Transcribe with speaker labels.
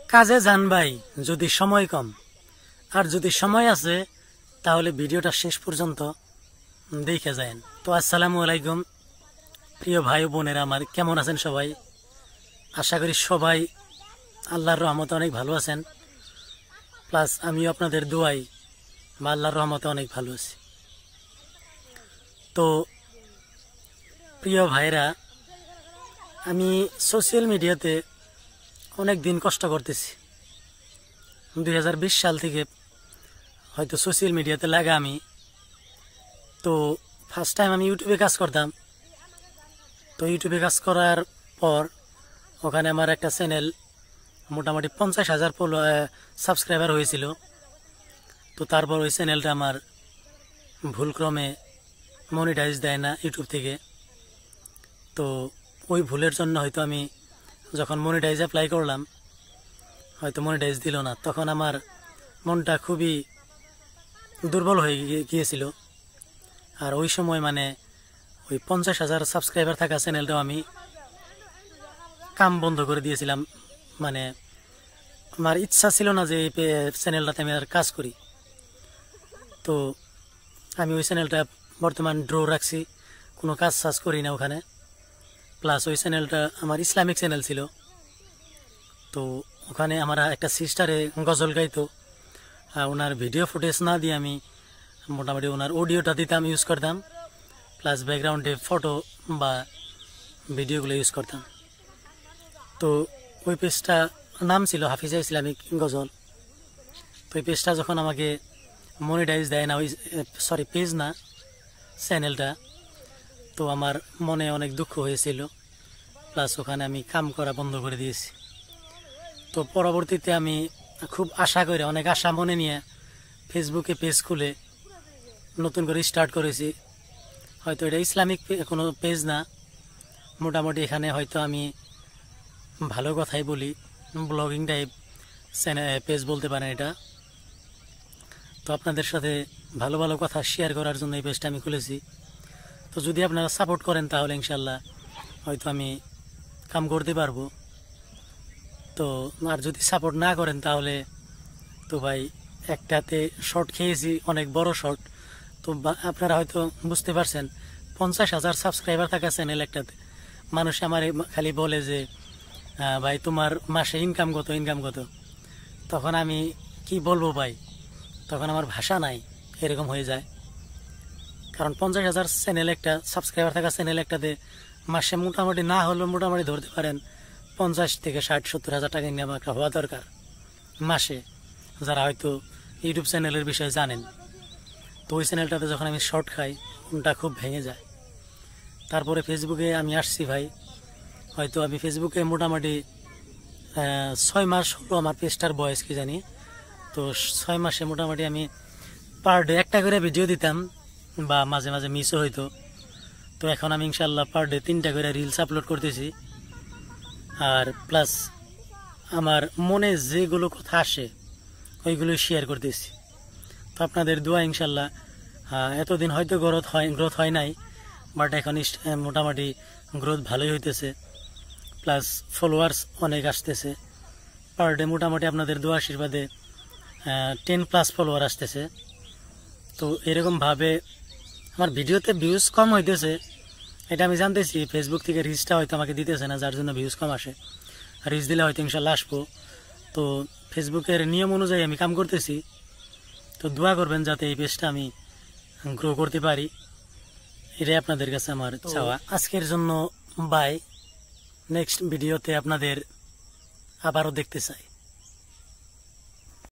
Speaker 1: কাজে যান ভাই যদি সময় কম, আর যদি সময় আছে তাহলে ভিডিওটা শেষ পর্যন্ত দেখে যান। তো আসসালামু আলাইকুম প্রিয় ভাই বোনেরা আমার, কেমন আছেন সবাই? আশা করি সবাই আল্লাহর রহমতে অনেক ভালো আছেন, প্লাস আমিও আপনাদের দোয়াই বা আল্লাহর রহমতে অনেক ভালো আছি। তো প্রিয় ভাইরা, আমি সোশ্যাল মিডিয়াতে অনেক দিন কষ্ট করতেছি। 2020 সাল থেকে হয়তো সোশ্যাল মিডিয়াতে লাগা আমি। তো ফার্স্ট টাইম আমি ইউটিউবে কাজ করতাম। তো ইউটিউবে কাজ করার পর ওখানে আমার একটা চ্যানেল মোটামুটি 50,000 সাবস্ক্রাইবার হয়েছিল। তো তারপর ওই চ্যানেলটা আমার ভুলক্রমে মনিটাইজ দেয় না ইউটিউব থেকে। তো ওই ভুলের জন্য হয়তো আমি যখন মনিটাইজ অ্যাপ্লাই করলাম হয়তো মনিটাইজ দিল না, তখন আমার মনটা খুবই দুর্বল হয়ে গিয়েছিল। আর ওই সময় ওই 50,000 সাবস্ক্রাইবার থাকা চ্যানেলটাও আমি কাম বন্ধ করে দিয়েছিলাম। আমার ইচ্ছা ছিল না যে এই চ্যানেলটাতে আমি আর কাজ করি। তো আমি ওই চ্যানেলটা বর্তমান ড্র রাখছি, কোনো কাজ সাজ করি না ওখানে। প্লাস ওই চ্যানেলটা আমার ইসলামিক চ্যানেল ছিল। তো ওখানে আমার একটা সিস্টারে গজল গাইতো, ওনার ভিডিও ফুটেজ না দিয়ে আমি মোটামুটি ওনার অডিওটা দিতাম, ইউজ করতাম, প্লাস ব্যাকগ্রাউন্ডে ফটো বা ভিডিওগুলো ইউজ করতাম। তো ওই পেজটা নাম ছিল হাফিজা ইসলামিক গজল। তো ওই পেজটা যখন আমাকে মনিটাইজ দেয় না, পেজ না, চ্যানেলটা, তো আমার মনে অনেক দুঃখ হয়েছিল। প্লাস ওখানে আমি কাম করা বন্ধ করে দিয়েছি। তো পরবর্তীতে আমি খুব আশা করে, অনেক আশা মনে নিয়ে ফেসবুকে পেজ খুলে নতুন করে স্টার্ট করেছি। হয়তো এটা ইসলামিক কোনো পেজ না, মোটামুটি এখানে হয়তো আমি ভালো কথাই বলি, ব্লগিং টাইপ পেজ বলতে পারেন এটা। তো আপনাদের সাথে ভালো ভালো কথা শেয়ার করার জন্য এই পেজটা আমি খুলেছি। তো যদি আপনারা সাপোর্ট করেন তাহলে ইনশাল্লাহ হয়তো আমি কাম করতে পারবো। তো আর যদি সাপোর্ট না করেন তাহলে তো ভাই, একটাতে শর্ট খেয়েছি, অনেক বড় শর্ট। তো আপনারা হয়তো বুঝতে পারছেন, 50,000 সাবস্ক্রাইবার থাকা চ্যানেল একটাতে। মানুষ আমার খালি বলে যে ভাই তোমার মাসে ইনকাম কত। তখন আমি কি বলবো ভাই, তখন আমার ভাষা নাই, এরকম হয়ে যায়। কারণ 50,000 চ্যানেল, একটা সাবস্ক্রাইবার থাকা চ্যানেল একটাতে মাসে মোটামুটি না হলেও মোটামুটি ধরতে পারেন 50 থেকে 60-70 হাজার টাকা ইনকাম একটা হওয়া দরকার মাসে, যারা হয়তো ইউটিউব চ্যানেলের বিষয়ে জানেন। তো ওই চ্যানেলটাতে যখন আমি শর্ট খাই, মনটা খুব ভেঙে যায়। তারপরে ফেসবুকে আমি আসছি ভাই, হয়তো আমি ফেসবুকে মোটামুটি 6 মাস হলো আমার পেজটার বয়স, কি জানি। তো 6 মাসে মোটামুটি আমি পার ডে একটা করে ভিডিও দিতাম, বা মাঝে মাঝে মিসও হইতো। তো এখন আমি ইনশাল্লাহ পার ডে 3টা করে রিলস আপলোড করতেছি। আর প্লাস আমার মনে যেগুলো কথা আসে ওইগুলো শেয়ার করতেছি। তো আপনাদের দোয়া ইনশাল্লাহ, এতদিন হয়তো গ্রোথ হয় নাই, বাট এখন মোটামুটি গ্রোথ ভালোই হইতেছে। প্লাস ফলোয়ার্স অনেক আসতেছে পার ডে, মোটামুটি আপনাদের দোয়া আশীর্বাদে 10+ ফলোয়ার আসতেছে। তো এরকমভাবে আমার ভিডিওতে ভিউজ কম হইতেছে, এটা আমি জানতেছি। ফেসবুক থেকে রিচটা হয়তো আমাকে দিতেছে না, যার জন্য ভিউজ কম আসে। রিচ দিলে হয়তো ইনশাল্লাহ আসবো। তো ফেসবুকের নিয়ম অনুযায়ী আমি কাম করতেছি। তো দোয়া করবেন যাতে এই পেজটা আমি গ্রো করতে পারি, এটাই আপনাদের কাছে আমার চাওয়া। আজকের জন্য বাই, নেক্সট ভিডিওতে আপনাদের আবারও দেখতে চাই।